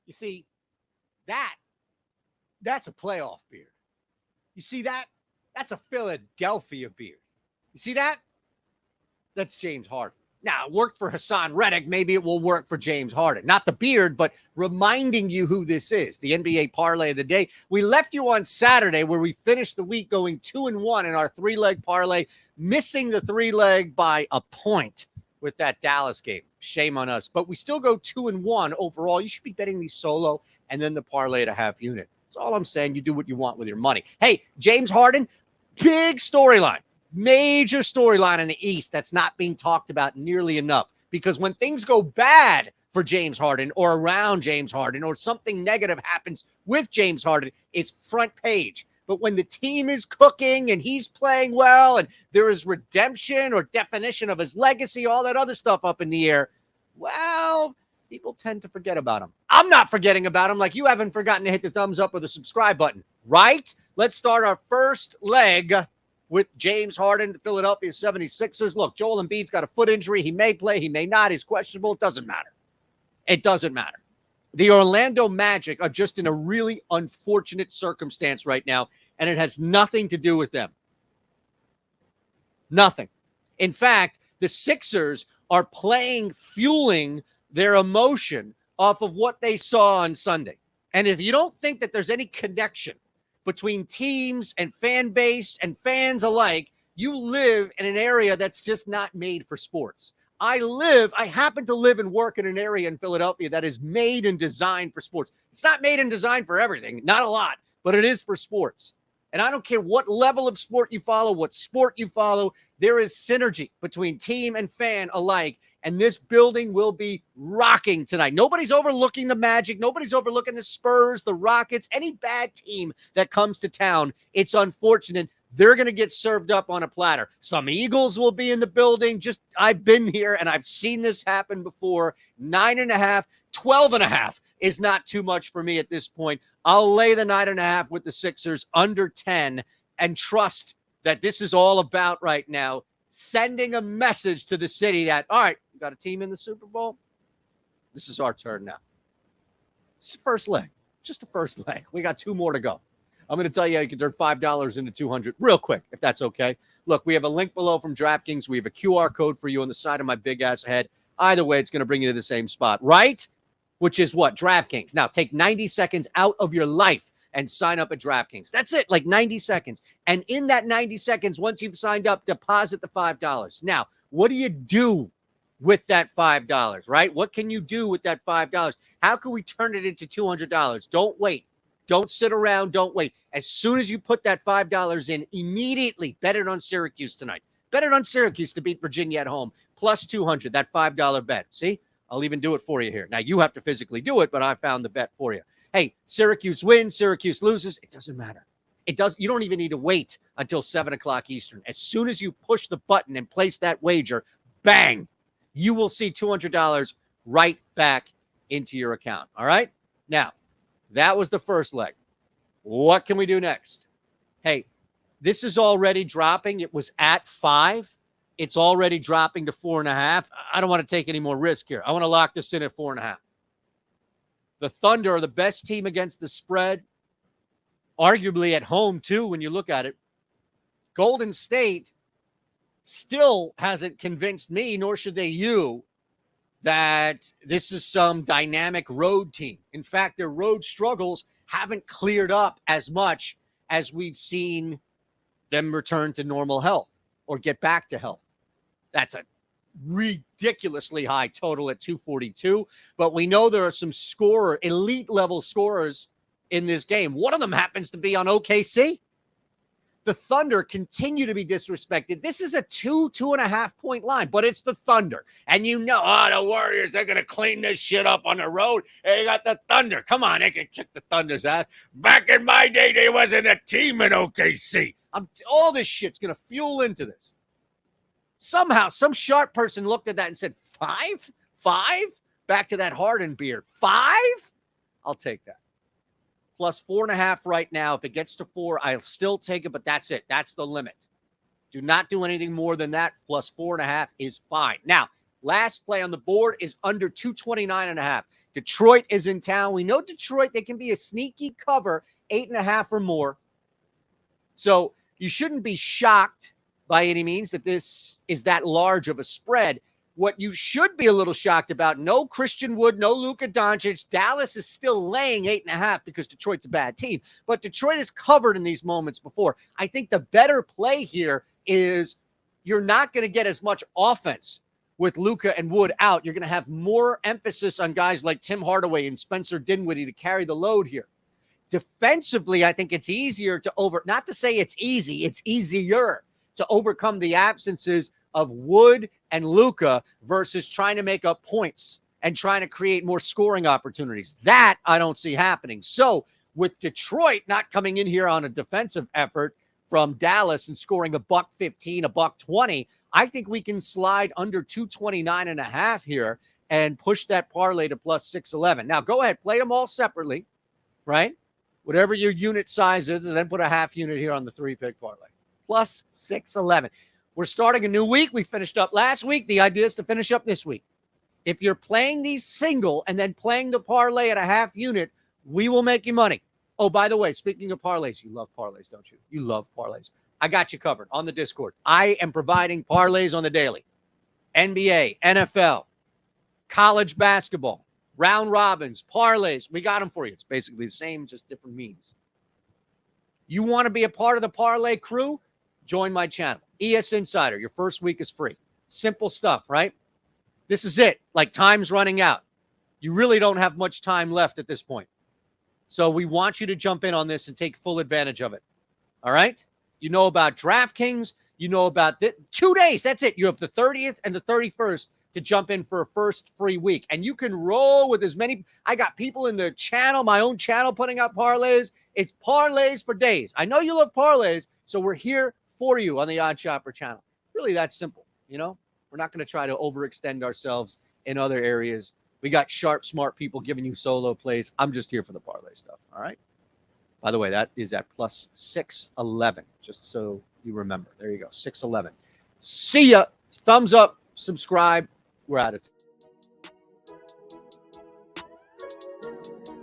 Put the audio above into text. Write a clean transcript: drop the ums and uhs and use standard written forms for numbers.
You see, that's a playoff beard. You see that? That's a Philadelphia beard. You see that? That's James Harden. Now, it worked for Hassan Reddick. Maybe it will work for James Harden. Not the beard, but reminding you who this is, the NBA parlay of the day. We left you on Saturday where we finished the week going 2-1 in our three-leg parlay, missing the three-leg by a point with that Dallas game. Shame on us. But we still go 2-1 overall. You should be betting these solo and then the parlay at a half unit. That's all I'm saying. You do what you want with your money. Hey, James Harden, big storyline. Major storyline in the East that's not being talked about nearly enough, because when things go bad for James Harden or around James Harden or something negative happens with James Harden, it's front page. But when the team is cooking and he's playing well and there is redemption or definition of his legacy, all that other stuff up in the air, well, people tend to forget about him. I'm not forgetting about him like you haven't forgotten to hit the thumbs up or the subscribe button, right? Let's start our first leg with James Harden, the Philadelphia 76ers. Look, Joel Embiid's got a foot injury. He may play, he may not. He's questionable. It doesn't matter. It doesn't matter. The Orlando Magic are just in a really unfortunate circumstance right now, and it has nothing to do with them. Nothing. In fact, the Sixers are fueling their emotion off of what they saw on Sunday. And if you don't think that there's any connection between teams and fan base and fans alike, you live in an area that's just not made for sports. I happen to live and work in an area in Philadelphia that is made and designed for sports. It's not made and designed for everything, not a lot, but it is for sports. And I don't care what level of sport you follow, what sport you follow, there is synergy between team and fan alike. And this building will be rocking tonight. Nobody's overlooking the Magic. Nobody's overlooking the Spurs, the Rockets, any bad team that comes to town. It's unfortunate. They're going to get served up on a platter. Some Eagles will be in the building. I've been here and I've seen this happen before. 9.5, 12.5 is not too much for me at this point. I'll lay the 9.5 with the Sixers under 10 and trust that this is all about right now sending a message to the city that, all right, we got a team in the Super Bowl. This is our turn now. It's the first leg. Just the first leg. We got two more to go. I'm going to tell you how you can turn $5 into $200 real quick, if that's okay. Look, we have a link below from DraftKings. We have a QR code for you on the side of my big-ass head. Either way, it's going to bring you to the same spot, right? Which is what? DraftKings. Now, take 90 seconds out of your life and sign up at DraftKings. That's it, like 90 seconds. And in that 90 seconds, once you've signed up, deposit the $5. Now, what do you do with that $5, right? What can you do with that $5? How can we turn it into $200? Don't wait. Don't sit around. Don't wait. As soon as you put that $5 in, immediately bet it on Syracuse tonight. Bet it on Syracuse to beat Virginia at home. Plus 200, that $5 bet. See? I'll even do it for you here. Now, you have to physically do it, but I found the bet for you. Hey, Syracuse wins, Syracuse loses. It doesn't matter. You don't even need to wait until 7 o'clock Eastern. As soon as you push the button and place that wager, bang, you will see $200 right back into your account. All right? Now, that was the first leg. What can we do next? Hey, this is already dropping. It was at 5. It's already dropping to 4.5. I don't want to take any more risk here. I want to lock this in at 4.5. The Thunder are the best team against the spread, arguably at home too when you look at it. Golden State still hasn't convinced me, nor should they you, that this is some dynamic road team. In fact, their road struggles haven't cleared up as much as we've seen them return to normal health or get back to health. That's a ridiculously high total at 242, but we know there are some elite level scorers in this game. One of them happens to be on OKC. The Thunder continue to be disrespected. This is a 2.5 point line, but it's the Thunder. And you know, the Warriors, they're going to clean this shit up on the road. They got the Thunder. Come on, they can kick the Thunder's ass. Back in my day, there wasn't a team in OKC. All this shit's going to fuel into this. Somehow, some sharp person looked at that and said, 5? 5? Back to that Harden beard. 5? I'll take that. Plus 4.5 right now. If it gets to 4, I'll still take it, but that's it. That's the limit. Do not do anything more than that. Plus 4.5 is fine. Now, Last play on the board is under 229.5. Detroit is in town. We know Detroit, they can be a sneaky cover, 8.5 or more. So you shouldn't be shocked by any means that this is that large of a spread. What you should be a little shocked about, no Christian Wood, no Luka Doncic. Dallas is still laying 8.5 because Detroit's a bad team. But Detroit is covered in these moments before. I think the better play here is you're not going to get as much offense with Luka and Wood out. You're going to have more emphasis on guys like Tim Hardaway and Spencer Dinwiddie to carry the load here. Defensively, I think it's easier to not to say it's easy, it's easier to overcome the absences of Wood and Luka versus trying to make up points and trying to create more scoring opportunities. That I don't see happening. So with Detroit not coming in here on a defensive effort from Dallas and scoring $115, $120, I think we can slide under 229.5 here and push that parlay to plus 611. Now go ahead, play them all separately, right? Whatever your unit size is, and then put a half unit here on the 3-pick parlay. Plus 611. We're starting a new week. We finished up last week. The idea is to finish up this week. If you're playing these single and then playing the parlay at a half unit, we will make you money. Oh, by the way, speaking of parlays, you love parlays, don't you? You love parlays. I got you covered on the Discord. I am providing parlays on the daily. NBA, NFL, college basketball, round robins, parlays. We got them for you. It's basically the same, just different means. You want to be a part of the parlay crew? Join my channel. ES Insider. Your first week is free. Simple stuff, right? This is it. Like, time's running out. You really don't have much time left at this point. So we want you to jump in on this and take full advantage of it. All right? You know about DraftKings. You know about 2 days. That's it. You have the 30th and the 31st to jump in for a first free week. And you can roll with as many. I got people in the channel, my own channel, putting out parlays. It's parlays for days. I know you love parlays, so we're here for you on the Odd Shopper channel. Really that simple, you know? We're not going to try to overextend ourselves in other areas. We got sharp, smart people giving you solo plays. I'm just here for the parlay stuff, all right? By the way, that is at plus 611, just so you remember. There you go, 611. See ya. Thumbs up, subscribe. We're out of time.